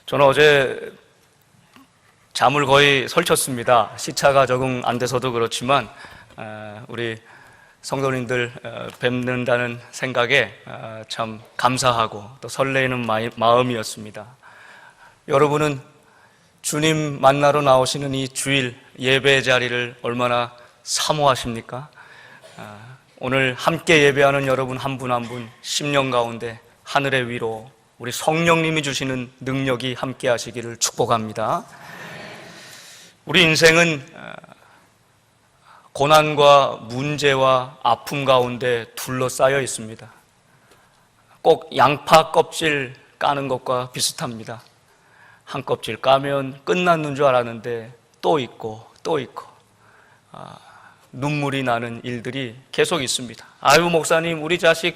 저는 어제 잠을 거의 설쳤습니다. 시차가 적응 안 돼서도 그렇지만 우리 성도님들 뵙는다는 생각에 참 감사하고 또 설레이는 마음이었습니다. 여러분은 주님 만나러 나오시는 이 주일 예배 자리를 얼마나 사모하십니까? 오늘 함께 예배하는 여러분 한 분 한 분 심령 가운데 하늘의 위로 우리 성령님이 주시는 능력이 함께 하시기를 축복합니다. 우리 인생은 고난과 문제와 아픔 가운데 둘러싸여 있습니다. 꼭 양파 껍질 까는 것과 비슷합니다. 한 껍질 까면 끝났는 줄 알았는데 또 있고 눈물이 나는 일들이 계속 있습니다. 아유 목사님, 우리 자식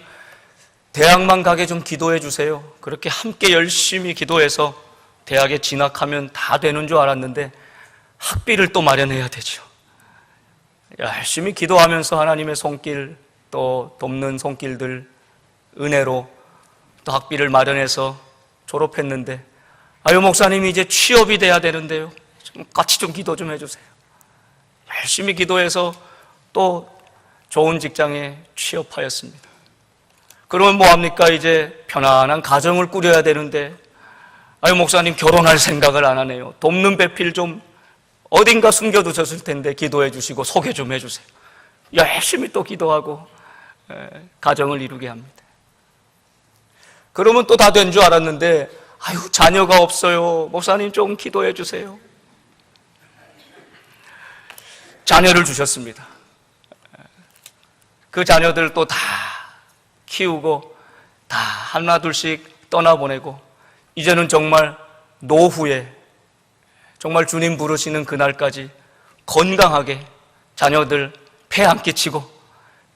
대학만 가게 좀 기도해 주세요. 그렇게 함께 열심히 기도해서 대학에 진학하면 다 되는 줄 알았는데 학비를 또 마련해야 되죠. 열심히 기도하면서 하나님의 손길, 또 돕는 손길들 은혜로 또 학비를 마련해서 졸업했는데 아유 목사님이 이제 취업이 돼야 되는데요, 좀 같이 좀 기도 좀 해주세요. 열심히 기도해서 또 좋은 직장에 취업하였습니다. 그러면 뭐합니까? 이제 편안한 가정을 꾸려야 되는데 아유 목사님 결혼할 생각을 안 하네요. 돕는 배필 좀 어딘가 숨겨두셨을 텐데 기도해 주시고 소개 좀 해주세요. 열심히 또 기도하고 가정을 이루게 합니다. 그러면 또 다 된 줄 알았는데 아유 자녀가 없어요. 목사님 좀 기도해 주세요. 자녀를 주셨습니다. 그 자녀들 또 다 키우고 다 하나 둘씩 떠나보내고 이제는 정말 노후에 정말 주님 부르시는 그날까지 건강하게 자녀들 폐 안 끼치고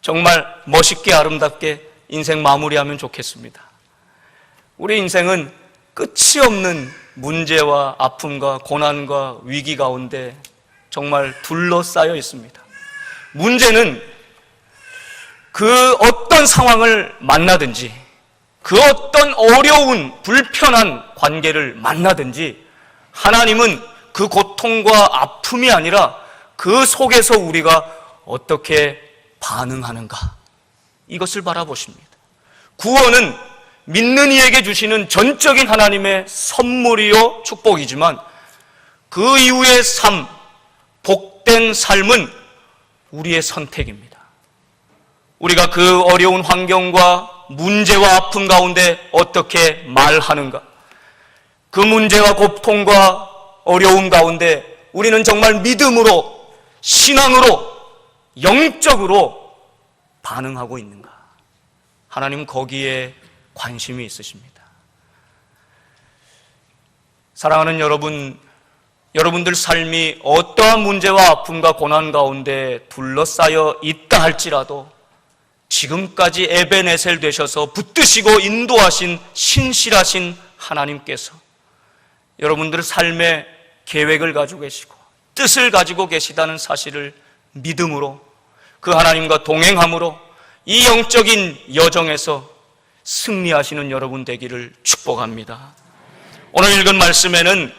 정말 멋있게 아름답게 인생 마무리하면 좋겠습니다. 우리 인생은 끝이 없는 문제와 아픔과 고난과 위기 가운데 정말 둘러싸여 있습니다. 문제는 그 어떤 상황을 만나든지 그 어떤 어려운 불편한 관계를 만나든지 하나님은 그 고통과 아픔이 아니라 그 속에서 우리가 어떻게 반응하는가, 이것을 바라보십니다. 구원은 믿는 이에게 주시는 전적인 하나님의 선물이요 축복이지만 그 이후의 삶, 복된 삶은 우리의 선택입니다. 우리가 그 어려운 환경과 문제와 아픔 가운데 어떻게 말하는가, 그 문제와 고통과 어려움 가운데 우리는 정말 믿음으로, 신앙으로, 영적으로 반응하고 있는가, 하나님은 거기에 관심이 있으십니다. 사랑하는 여러분, 여러분들 삶이 어떠한 문제와 아픔과 고난 가운데 둘러싸여 있다 할지라도 지금까지 에베네셀 되셔서 붙드시고 인도하신 신실하신 하나님께서 여러분들 삶의 계획을 가지고 계시고 뜻을 가지고 계시다는 사실을 믿음으로 그 하나님과 동행함으로 이 영적인 여정에서 승리하시는 여러분 되기를 축복합니다. 오늘 읽은 말씀에는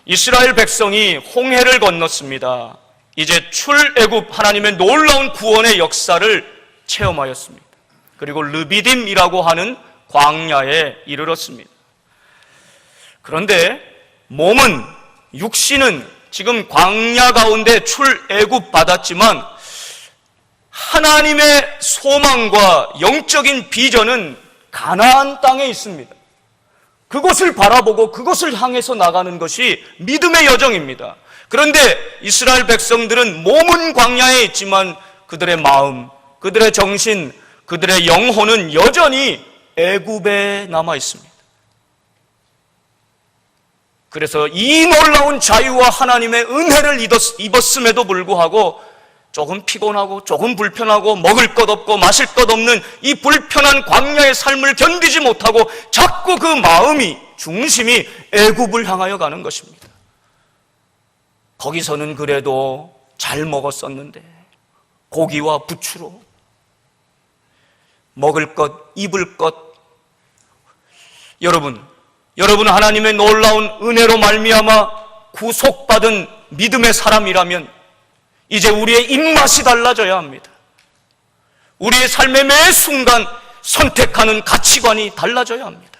이스라엘 백성이 홍해를 건넜습니다. 이제 출애굽 하나님의 놀라운 구원의 역사를 체험하였습니다. 그리고 르비딤이라고 하는 광야에 이르렀습니다. 그런데 몸은, 육신은 지금 광야 가운데 출애굽 받았지만 하나님의 소망과 영적인 비전은 가나안 땅에 있습니다. 그것을 바라보고 그것을 향해서 나가는 것이 믿음의 여정입니다. 그런데 이스라엘 백성들은 몸은 광야에 있지만 그들의 마음, 그들의 정신, 그들의 영혼은 여전히 애굽에 남아 있습니다. 그래서 이 놀라운 자유와 하나님의 은혜를 입었음에도 불구하고 조금 피곤하고 조금 불편하고 먹을 것 없고 마실 것 없는 이 불편한 광야의 삶을 견디지 못하고 자꾸 그 마음이, 중심이 애굽을 향하여 가는 것입니다. 거기서는 그래도 잘 먹었었는데 고기와 부추로 먹을 것, 입을 것. 여러분, 여러분 하나님의 놀라운 은혜로 말미암아 구속받은 믿음의 사람이라면 이제 우리의 입맛이 달라져야 합니다. 우리의 삶의 매 순간 선택하는 가치관이 달라져야 합니다.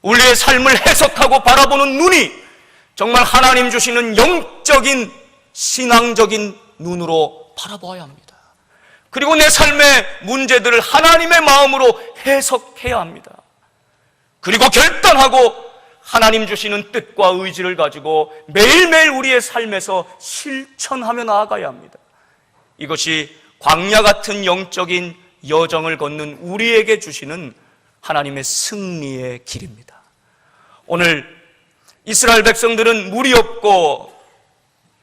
우리의 삶을 해석하고 바라보는 눈이 정말 하나님 주시는 영적인 신앙적인 눈으로 바라보아야 합니다. 그리고 내 삶의 문제들을 하나님의 마음으로 해석해야 합니다. 그리고 결단하고 하나님 주시는 뜻과 의지를 가지고 매일매일 우리의 삶에서 실천하며 나아가야 합니다. 이것이 광야 같은 영적인 여정을 걷는 우리에게 주시는 하나님의 승리의 길입니다. 오늘 이스라엘 백성들은 물이 없고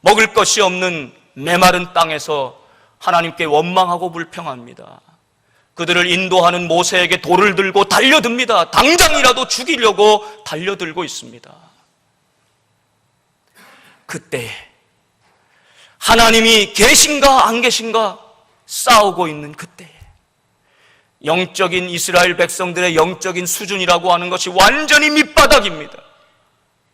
먹을 것이 없는 메마른 땅에서 하나님께 원망하고 불평합니다. 그들을 인도하는 모세에게 돌을 들고 달려듭니다. 당장이라도 죽이려고 달려들고 있습니다. 그때 하나님이 계신가 안 계신가 싸우고 있는 그때 영적인 이스라엘 백성들의 영적인 수준이라고 하는 것이 완전히 밑바닥입니다.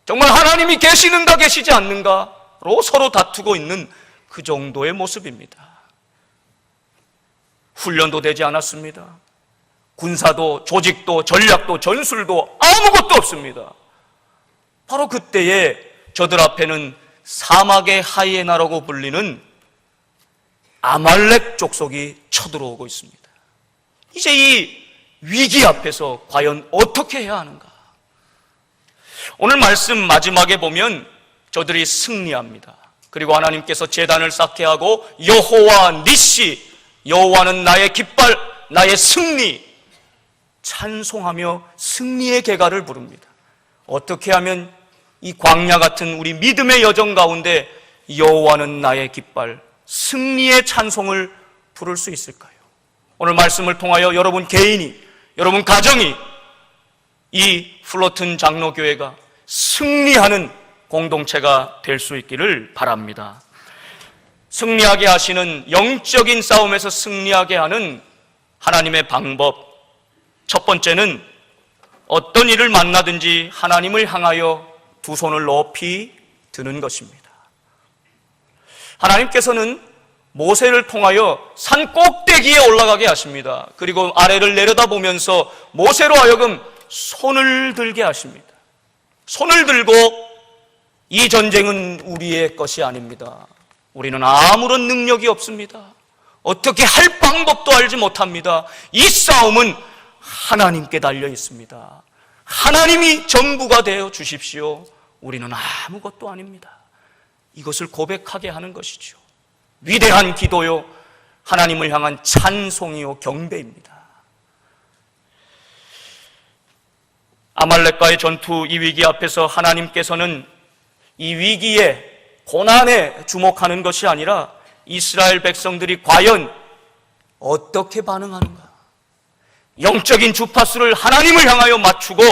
정말 하나님이 계시는가 계시지 않는가로 서로 다투고 있는 그 정도의 모습입니다. 훈련도 되지 않았습니다. 군사도 조직도 전략도 전술도 아무것도 없습니다. 바로 그때에 저들 앞에는 사막의 하이에나라고 불리는 아말렉 족속이 쳐들어오고 있습니다. 이제 이 위기 앞에서 과연 어떻게 해야 하는가? 오늘 말씀 마지막에 보면 저들이 승리합니다. 그리고 하나님께서 제단을 쌓게 하고 여호와 니시, 여호와는 나의 깃발, 나의 승리, 찬송하며 승리의 계가를 부릅니다. 어떻게 하면 이 광야 같은 우리 믿음의 여정 가운데 여호와는 나의 깃발, 승리의 찬송을 부를 수 있을까요? 오늘 말씀을 통하여 여러분 개인이, 여러분 가정이 이 플로튼 장로교회가 승리하는 공동체가 될 수 있기를 바랍니다. 승리하게 하시는, 영적인 싸움에서 승리하게 하는 하나님의 방법, 첫 번째는 어떤 일을 만나든지 하나님을 향하여 두 손을 높이 드는 것입니다. 하나님께서는 모세를 통하여 산 꼭대기에 올라가게 하십니다. 그리고 아래를 내려다보면서 모세로 하여금 손을 들게 하십니다. 손을 들고 이 전쟁은 우리의 것이 아닙니다. 우리는 아무런 능력이 없습니다. 어떻게 할 방법도 알지 못합니다. 이 싸움은 하나님께 달려 있습니다. 하나님이 전부가 되어 주십시오. 우리는 아무것도 아닙니다. 이것을 고백하게 하는 것이죠. 위대한 기도요, 하나님을 향한 찬송이요, 경배입니다. 아말렉과의 전투, 이 위기 앞에서 하나님께서는 이 위기에, 고난에 주목하는 것이 아니라 이스라엘 백성들이 과연 어떻게 반응하는가, 영적인 주파수를 하나님을 향하여 맞추고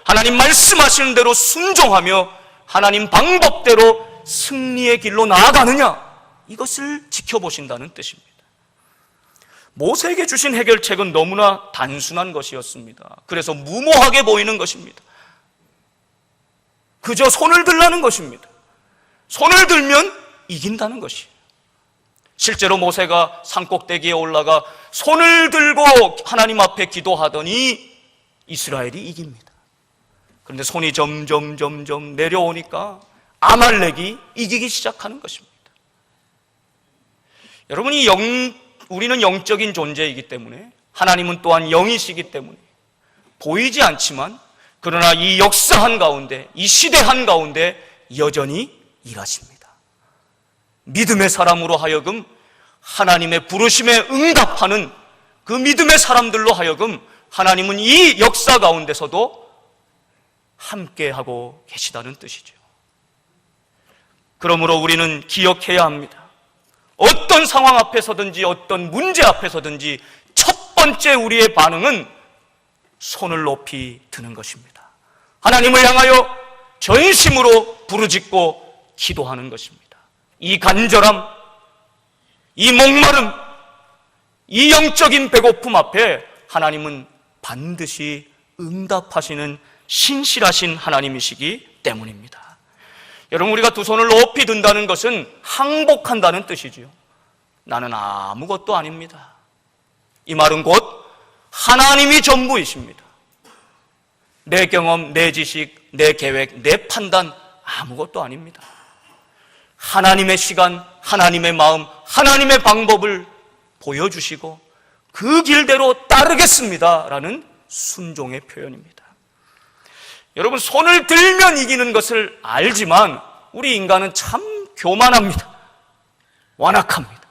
하나님 말씀하시는 대로 순종하며 하나님 방법대로 승리의 길로 나아가느냐, 이것을 지켜보신다는 뜻입니다. 모세에게 주신 해결책은 너무나 단순한 것이었습니다. 그래서 무모하게 보이는 것입니다. 그저 손을 들라는 것입니다. 손을 들면 이긴다는 것이에요. 실제로 모세가 산꼭대기에 올라가 손을 들고 하나님 앞에 기도하더니 이스라엘이 이깁니다. 그런데 손이 점점 내려오니까 아말렉이 이기기 시작하는 것입니다. 여러분, 우리는 영적인 존재이기 때문에, 하나님은 또한 영이시기 때문에 보이지 않지만, 그러나 이 역사 한가운데, 이 시대 한가운데 여전히 일하십니다. 믿음의 사람으로 하여금 하나님의 부르심에 응답하는 그 믿음의 사람들로 하여금 하나님은 이 역사 가운데서도 함께하고 계시다는 뜻이죠. 그러므로 우리는 기억해야 합니다. 어떤 상황 앞에서든지 어떤 문제 앞에서든지 첫 번째 우리의 반응은 손을 높이 드는 것입니다. 하나님을 향하여 전심으로 부르짖고 기도하는 것입니다. 이 간절함, 이 목마름, 이 영적인 배고픔 앞에 하나님은 반드시 응답하시는 신실하신 하나님이시기 때문입니다. 여러분, 우리가 두 손을 높이 든다는 것은 항복한다는 뜻이지요. 나는 아무것도 아닙니다. 이 말은 곧 하나님이 전부이십니다. 내 경험, 내 지식, 내 계획, 내 판단 아무것도 아닙니다. 하나님의 시간, 하나님의 마음, 하나님의 방법을 보여주시고 그 길대로 따르겠습니다 라는 순종의 표현입니다. 여러분, 손을 들면 이기는 것을 알지만 우리 인간은 참 교만합니다. 완악합니다.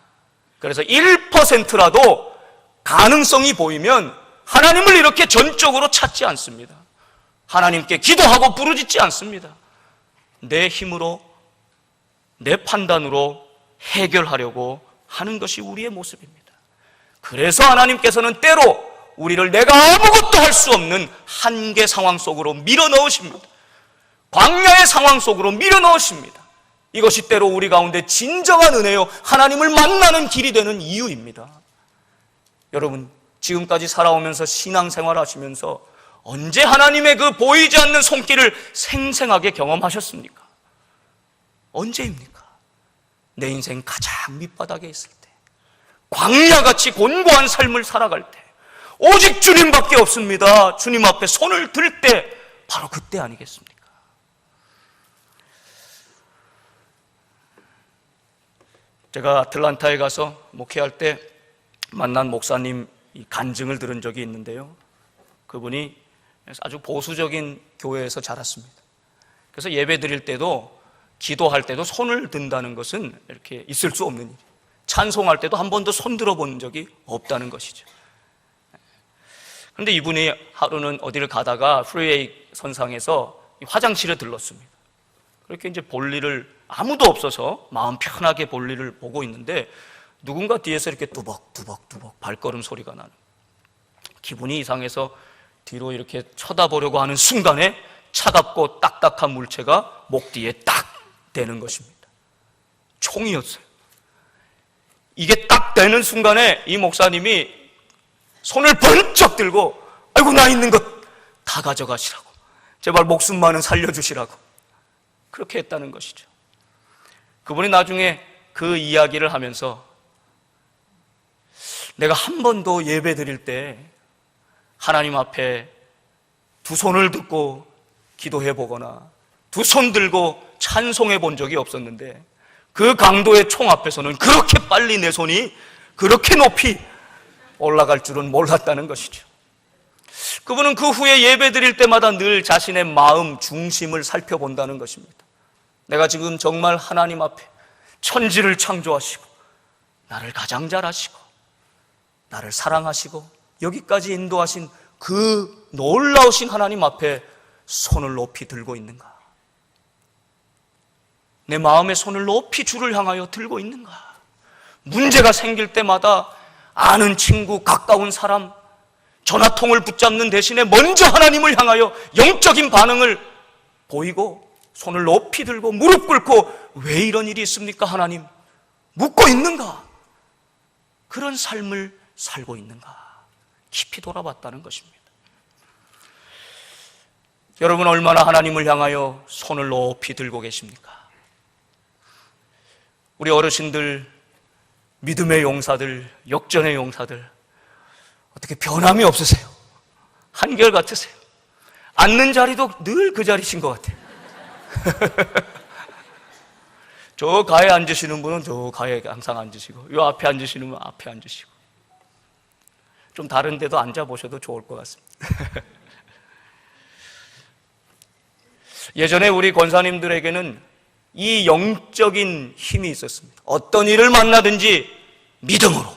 그래서 1%라도 가능성이 보이면 하나님을 이렇게 전적으로 찾지 않습니다. 하나님께 기도하고 부르짖지 않습니다. 내 힘으로, 내 판단으로 해결하려고 하는 것이 우리의 모습입니다. 그래서 하나님께서는 때로 우리를 내가 아무것도 할 수 없는 한계 상황 속으로 밀어넣으십니다. 광야의 상황 속으로 밀어넣으십니다. 이것이 때로 우리 가운데 진정한 은혜요, 하나님을 만나는 길이 되는 이유입니다. 여러분, 지금까지 살아오면서 신앙생활 하시면서 언제 하나님의 그 보이지 않는 손길을 생생하게 경험하셨습니까? 언제입니까? 내 인생 가장 밑바닥에 있을 때, 광야같이 곤고한 삶을 살아갈 때, 오직 주님밖에 없습니다. 주님 앞에 손을 들 때, 바로 그때 아니겠습니까? 제가 아틀란타에 가서 목회할 때 만난 목사님 간증을 들은 적이 있는데요, 그분이 아주 보수적인 교회에서 자랐습니다. 그래서 예배 드릴 때도, 기도할 때도 손을 든다는 것은 이렇게 있을 수 없는 일, 찬송할 때도 한 번도 손 들어본 적이 없다는 것이죠. 그런데 이분이 하루는 어디를 가다가 프리웨이 선상에서 화장실에 들렀습니다. 그렇게 이제 볼일을, 아무도 없어서 마음 편하게 볼일을 보고 있는데 누군가 뒤에서 이렇게 뚜벅뚜벅뚜벅 발걸음 소리가 나는, 기분이 이상해서 뒤로 이렇게 쳐다보려고 하는 순간에 차갑고 딱딱한 물체가 목 뒤에 딱 대는 것입니다. 총이었어요. 이게 딱 되는 순간에 이 목사님이 손을 번쩍 들고, 아이고, 나 있는 것 다 가져가시라고, 제발 목숨만은 살려주시라고 그렇게 했다는 것이죠. 그분이 나중에 그 이야기를 하면서, 내가 한 번도 예배 드릴 때 하나님 앞에 두 손을 듣고 기도해 보거나 두 손 들고 찬송해 본 적이 없었는데, 그 강도의 총 앞에서는 그렇게 빨리 내 손이 그렇게 높이 올라갈 줄은 몰랐다는 것이죠. 그분은 그 후에 예배 드릴 때마다 늘 자신의 마음 중심을 살펴본다는 것입니다. 내가 지금 정말 하나님 앞에 천지를 창조하시고 나를 가장 잘 아시고 나를 사랑하시고 여기까지 인도하신 그 놀라우신 하나님 앞에 손을 높이 들고 있는가? 내 마음의 손을 높이 주를 향하여 들고 있는가? 문제가 생길 때마다 아는 친구, 가까운 사람, 전화통을 붙잡는 대신에 먼저 하나님을 향하여 영적인 반응을 보이고 손을 높이 들고 무릎 꿇고, 왜 이런 일이 있습니까 하나님? 묻고 있는가? 그런 삶을 살고 있는가? 깊이 돌아봤다는 것입니다. 여러분, 얼마나 하나님을 향하여 손을 높이 들고 계십니까? 우리 어르신들, 믿음의 용사들, 역전의 용사들, 어떻게 변함이 없으세요? 한결같으세요. 앉는 자리도 늘 그 자리신 것 같아요. 저 가에 앉으시는 분은 저 가에 항상 앉으시고, 이 앞에 앉으시는 분은 앞에 앉으시고, 좀 다른 데도 앉아보셔도 좋을 것 같습니다. 예전에 우리 권사님들에게는 이 영적인 힘이 있었습니다. 어떤 일을 만나든지 믿음으로,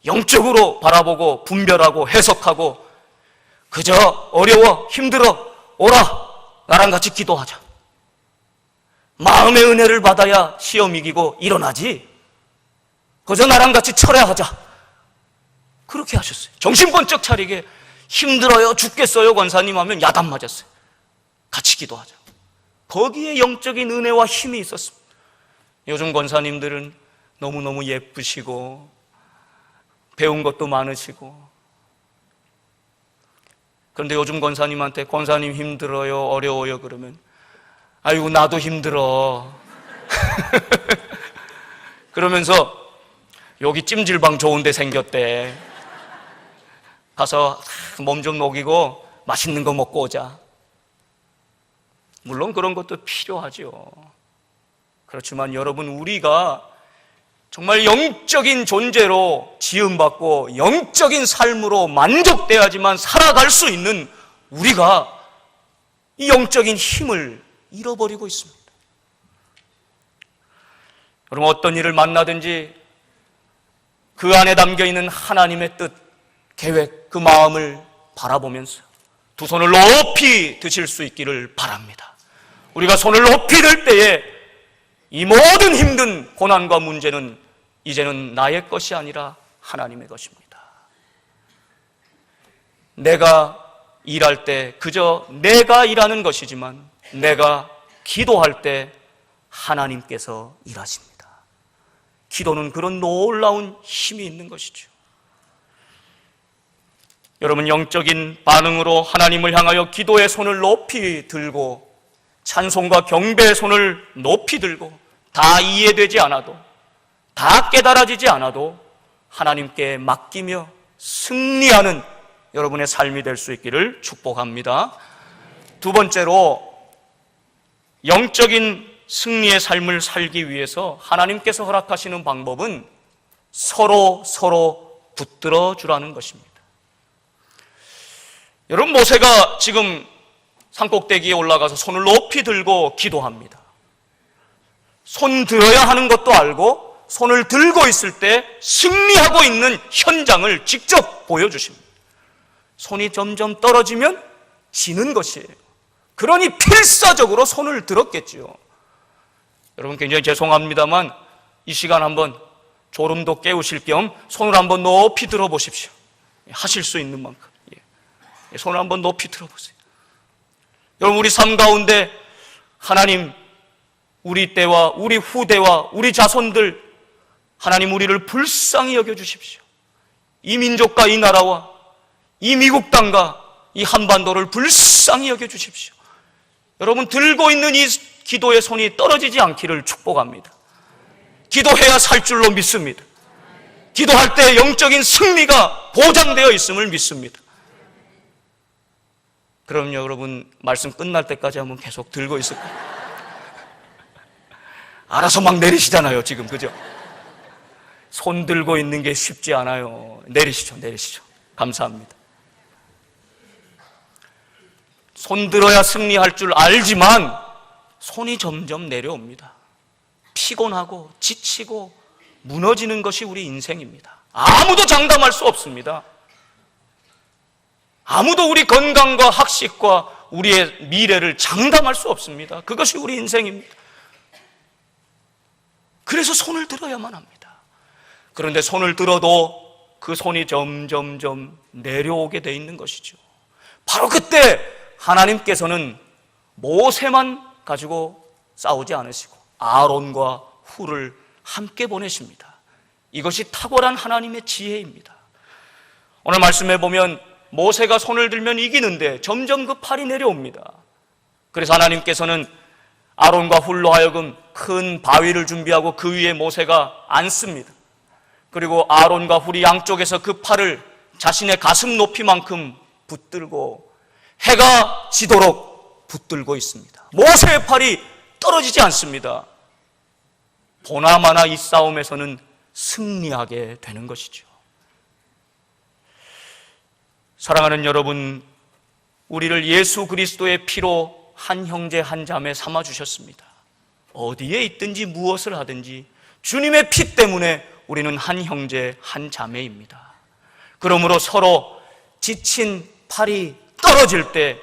영적으로 바라보고 분별하고 해석하고, 그저 어려워, 힘들어, 오라, 나랑 같이 기도하자. 마음의 은혜를 받아야 시험 이기고 일어나지, 그저 나랑 같이 철회하자. 그렇게 하셨어요. 정신 번쩍 차리게, 힘들어요, 죽겠어요 권사님 하면 야단 맞았어요. 같이 기도하자. 거기에 영적인 은혜와 힘이 있었습니다. 요즘 권사님들은 너무너무 예쁘시고 배운 것도 많으시고 그런데 요즘 권사님한테 권사님 힘들어요, 어려워요 그러면 아이고 나도 힘들어 그러면서 여기 찜질방 좋은 데 생겼대, 가서 몸 좀 녹이고 맛있는 거 먹고 오자. 물론 그런 것도 필요하죠. 그렇지만 여러분, 우리가 정말 영적인 존재로 지음받고 영적인 삶으로 만족돼야지만 살아갈 수 있는 우리가 이 영적인 힘을 잃어버리고 있습니다. 여러분, 어떤 일을 만나든지 그 안에 담겨있는 하나님의 뜻, 계획, 그 마음을 바라보면서 두 손을 높이 드실 수 있기를 바랍니다. 우리가 손을 높이 들 때에 이 모든 힘든 고난과 문제는 이제는 나의 것이 아니라 하나님의 것입니다. 내가 일할 때 그저 내가 일하는 것이지만 내가 기도할 때 하나님께서 일하십니다. 기도는 그런 놀라운 힘이 있는 것이죠. 여러분, 영적인 반응으로 하나님을 향하여 기도의 손을 높이 들고 찬송과 경배의 손을 높이 들고 다 이해되지 않아도, 다 깨달아지지 않아도 하나님께 맡기며 승리하는 여러분의 삶이 될 수 있기를 축복합니다. 두 번째로, 영적인 승리의 삶을 살기 위해서 하나님께서 허락하시는 방법은 서로 붙들어 주라는 것입니다. 여러분, 모세가 지금 산꼭대기에 올라가서 손을 높이 들고 기도합니다. 손 들어야 하는 것도 알고 손을 들고 있을 때 승리하고 있는 현장을 직접 보여주십니다. 손이 점점 떨어지면 지는 것이에요. 그러니 필사적으로 손을 들었겠지요. 여러분, 굉장히 죄송합니다만 이 시간 한번 졸음도 깨우실 겸 손을 한번 높이 들어보십시오. 하실 수 있는 만큼 손을 한번 높이 들어보세요. 여러분, 우리 삶 가운데 하나님, 우리 때와 우리 후대와 우리 자손들, 하나님 우리를 불쌍히 여겨주십시오. 이 민족과 이 나라와 이 미국 땅과 이 한반도를 불쌍히 여겨주십시오. 여러분, 들고 있는 이 기도의 손이 떨어지지 않기를 축복합니다. 기도해야 살 줄로 믿습니다. 기도할 때 영적인 승리가 보장되어 있음을 믿습니다. 그럼요, 여러분, 말씀 끝날 때까지 한번 계속 들고 있을 거예요. 알아서 막 내리시잖아요, 지금, 그죠? 손 들고 있는 게 쉽지 않아요. 내리시죠. 감사합니다. 손 들어야 승리할 줄 알지만 손이 점점 내려옵니다. 피곤하고 지치고 무너지는 것이 우리 인생입니다. 아무도 장담할 수 없습니다. 아무도 우리 건강과 학식과 우리의 미래를 장담할 수 없습니다. 그것이 우리 인생입니다. 그래서 손을 들어야만 합니다. 그런데 손을 들어도 그 손이 점점 내려오게 돼 있는 것이죠. 바로 그때 하나님께서는 모세만 가지고 싸우지 않으시고 아론과 훌을 함께 보내십니다. 이것이 탁월한 하나님의 지혜입니다. 오늘 말씀해 보면 모세가 손을 들면 이기는데 점점 그 팔이 내려옵니다. 그래서 하나님께서는 아론과 훌로 하여금 큰 바위를 준비하고 그 위에 모세가 앉습니다. 그리고 아론과 훌이 양쪽에서 그 팔을 자신의 가슴 높이만큼 붙들고 해가 지도록 붙들고 있습니다. 모세의 팔이 떨어지지 않습니다. 보나마나 이 싸움에서는 승리하게 되는 것이죠. 사랑하는 여러분, 우리를 예수 그리스도의 피로 한 형제 한 자매 삼아 주셨습니다. 어디에 있든지 무엇을 하든지 주님의 피 때문에 우리는 한 형제 한 자매입니다. 그러므로 서로 지친 팔이 떨어질 때,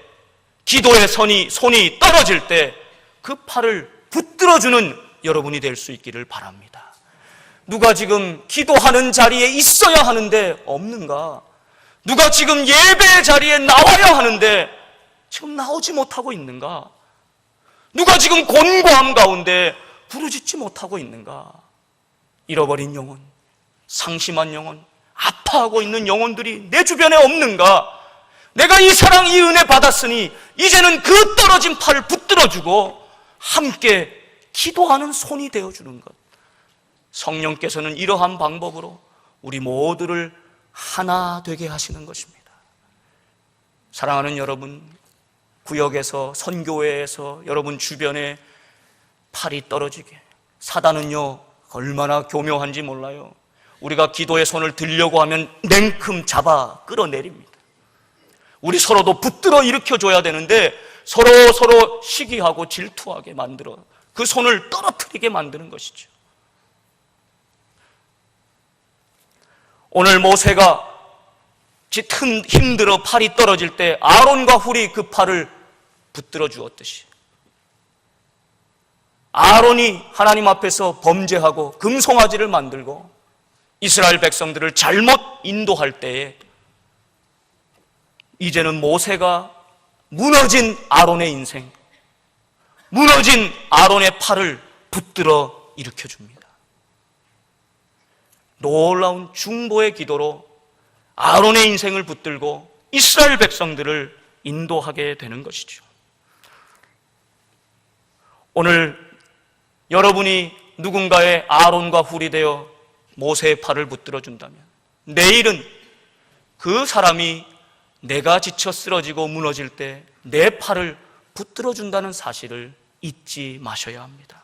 기도의 손이 떨어질 때 그 팔을 붙들어주는 여러분이 될 수 있기를 바랍니다. 누가 지금 기도하는 자리에 있어야 하는데 없는가? 누가 지금 예배의 자리에 나와야 하는데 지금 나오지 못하고 있는가? 누가 지금 곤고함 가운데 부르짖지 못하고 있는가? 잃어버린 영혼, 상심한 영혼, 아파하고 있는 영혼들이 내 주변에 없는가? 내가 이 사랑, 이 은혜 받았으니 이제는 그 떨어진 팔을 붙들어주고 함께 기도하는 손이 되어주는 것. 성령께서는 이러한 방법으로 우리 모두를 하나 되게 하시는 것입니다. 사랑하는 여러분, 구역에서, 선교회에서 여러분 주변에 팔이 떨어지게, 사단은요 얼마나 교묘한지 몰라요. 우리가 기도의 손을 들려고 하면 냉큼 잡아 끌어내립니다. 우리 서로도 붙들어 일으켜줘야 되는데 서로 시기하고 질투하게 만들어 그 손을 떨어뜨리게 만드는 것이죠. 오늘 모세가 짙은 힘들어 팔이 떨어질 때 아론과 훌이 그 팔을 붙들어 주었듯이 아론이 하나님 앞에서 범죄하고 금송아지를 만들고 이스라엘 백성들을 잘못 인도할 때에 이제는 모세가 무너진 아론의 인생, 무너진 아론의 팔을 붙들어 일으켜줍니다. 놀라운 중보의 기도로 아론의 인생을 붙들고 이스라엘 백성들을 인도하게 되는 것이죠. 오늘 여러분이 누군가의 아론과 훌이 되어 모세의 팔을 붙들어 준다면 내일은 그 사람이 내가 지쳐 쓰러지고 무너질 때 내 팔을 붙들어 준다는 사실을 잊지 마셔야 합니다.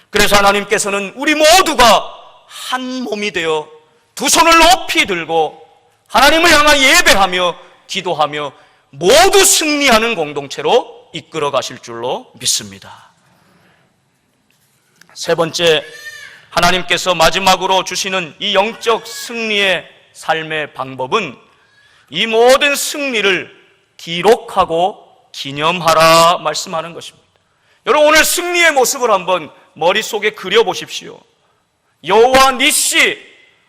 그래서 하나님께서는 우리 모두가 한 몸이 되어 두 손을 높이 들고 하나님을 향하여 예배하며 기도하며 모두 승리하는 공동체로 이끌어 가실 줄로 믿습니다. 세 번째, 하나님께서 마지막으로 주시는 이 영적 승리의 삶의 방법은 이 모든 승리를 기록하고 기념하라 말씀하는 것입니다. 여러분, 오늘 승리의 모습을 한번 머릿속에 그려보십시오. 여호와 니시,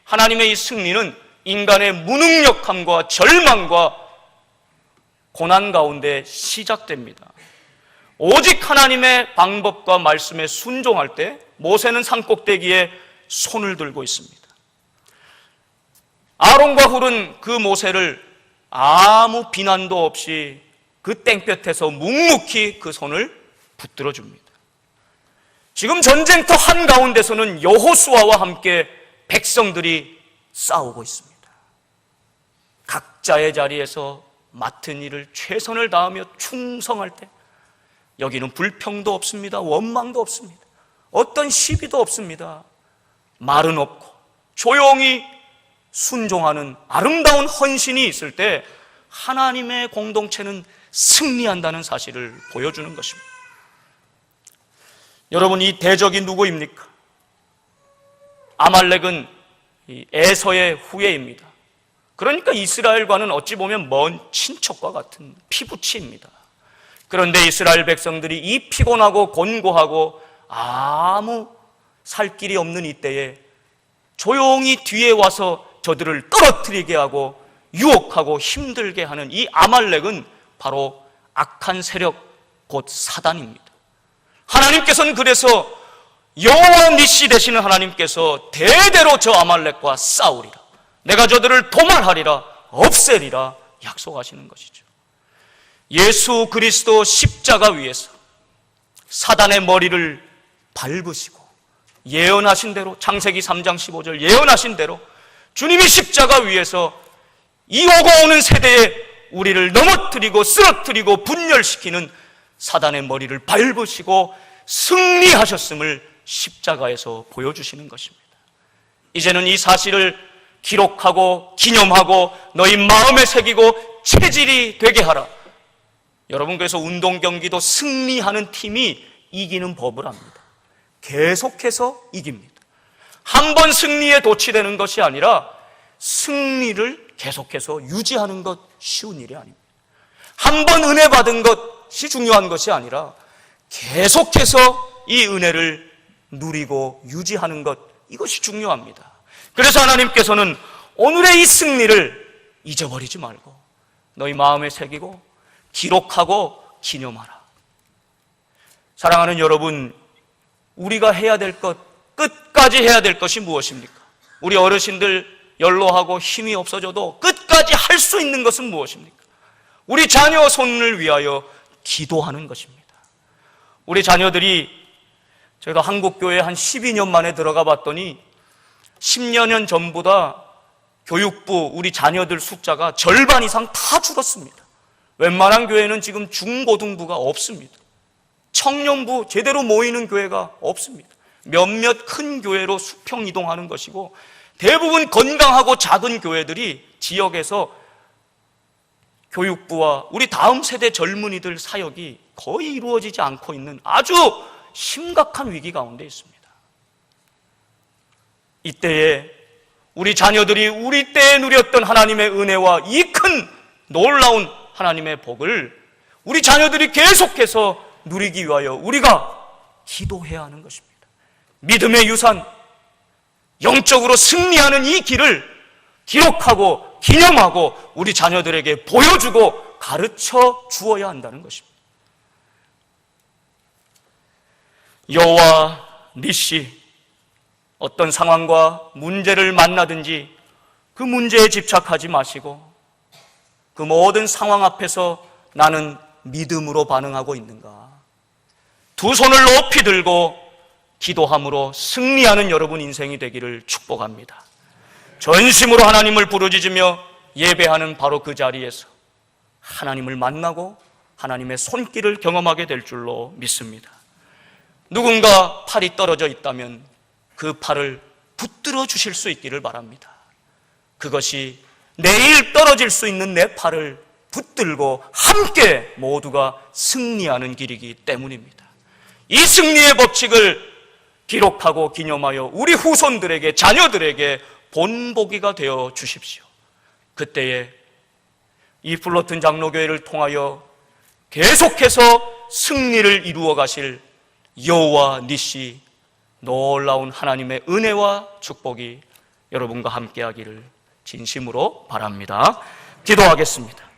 하나님의 이 승리는 인간의 무능력함과 절망과 고난 가운데 시작됩니다. 오직 하나님의 방법과 말씀에 순종할 때 모세는 산꼭대기에 손을 들고 있습니다. 아론과 훌은 그 모세를 아무 비난도 없이 그 땡볕에서 묵묵히 그 손을 붙들어 줍니다. 지금 전쟁터 한가운데서는 여호수아와 함께 백성들이 싸우고 있습니다. 각자의 자리에서 맡은 일을 최선을 다하며 충성할 때 여기는 불평도 없습니다. 원망도 없습니다. 어떤 시비도 없습니다. 말은 없고 조용히 순종하는 아름다운 헌신이 있을 때 하나님의 공동체는 승리한다는 사실을 보여주는 것입니다. 여러분, 이 대적이 누구입니까? 아말렉은 에서의 후예입니다. 그러니까 이스라엘과는 어찌 보면 먼 친척과 같은 피부치입니다. 그런데 이스라엘 백성들이 이 피곤하고 곤고하고 아무 살 길이 없는 이때에 조용히 뒤에 와서 저들을 떨어뜨리게 하고 유혹하고 힘들게 하는 이 아말렉은 바로 악한 세력, 곧 사단입니다. 하나님께서는 그래서 여호와 니시 되시는 하나님께서 대대로 저 아말렉과 싸우리라, 내가 저들을 도말하리라, 없애리라 약속하시는 것이죠. 예수 그리스도 십자가 위에서 사단의 머리를 밟으시고 예언하신 대로, 창세기 3장 15절 예언하신 대로 주님이 십자가 위에서 이 오고 오는 세대에 우리를 넘어뜨리고 쓰러뜨리고 분열시키는 사단의 머리를 밟으시고 승리하셨음을 십자가에서 보여주시는 것입니다. 이제는 이 사실을 기록하고 기념하고 너희 마음에 새기고 체질이 되게 하라. 여러분, 그래서 운동 경기도 승리하는 팀이 이기는 법을 압니다. 계속해서 이깁니다. 한 번 승리에 도취되는 것이 아니라 승리를 계속해서 유지하는 것 쉬운 일이 아닙니다. 한 번 은혜 받은 것이 중요한 것이 아니라 계속해서 이 은혜를 누리고 유지하는 것, 이것이 중요합니다. 그래서 하나님께서는 오늘의 이 승리를 잊어버리지 말고 너희 마음에 새기고 기록하고 기념하라. 사랑하는 여러분, 우리가 해야 될 것, 끝까지 해야 될 것이 무엇입니까? 우리 어르신들 연로하고 힘이 없어져도 끝까지 할 수 있는 것은 무엇입니까? 우리 자녀 손을 위하여 기도하는 것입니다. 우리 자녀들이 저희가 한국교회에 한 12년 만에 들어가 봤더니 10여 년 전보다 교육부 우리 자녀들 숫자가 절반 이상 다 줄었습니다. 웬만한 교회는 지금 중고등부가 없습니다. 청년부 제대로 모이는 교회가 없습니다. 몇몇 큰 교회로 수평 이동하는 것이고, 대부분 건강하고 작은 교회들이 지역에서 교육부와 우리 다음 세대 젊은이들 사역이 거의 이루어지지 않고 있는 아주 심각한 위기 가운데 있습니다. 이때에 우리 자녀들이 우리 때에 누렸던 하나님의 은혜와 이 큰 놀라운 하나님의 복을 우리 자녀들이 계속해서 누리기 위하여 우리가 기도해야 하는 것입니다. 믿음의 유산, 영적으로 승리하는 이 길을 기록하고 기념하고 우리 자녀들에게 보여주고 가르쳐 주어야 한다는 것입니다. 여호와 니시, 어떤 상황과 문제를 만나든지 그 문제에 집착하지 마시고 그 모든 상황 앞에서 나는 믿음으로 반응하고 있는가, 두 손을 높이 들고 기도함으로 승리하는 여러분 인생이 되기를 축복합니다. 전심으로 하나님을 부르짖으며 예배하는 바로 그 자리에서 하나님을 만나고 하나님의 손길을 경험하게 될 줄로 믿습니다. 누군가 팔이 떨어져 있다면 그 팔을 붙들어 주실 수 있기를 바랍니다. 그것이 내일 떨어질 수 있는 내 팔을 붙들고 함께 모두가 승리하는 길이기 때문입니다. 이 승리의 법칙을 기록하고 기념하여 우리 후손들에게, 자녀들에게 본보기가 되어 주십시오. 그때에 이 플로튼 장로교회를 통하여 계속해서 승리를 이루어 가실 여호와 니시, 놀라운 하나님의 은혜와 축복이 여러분과 함께하기를 진심으로 바랍니다. 기도하겠습니다.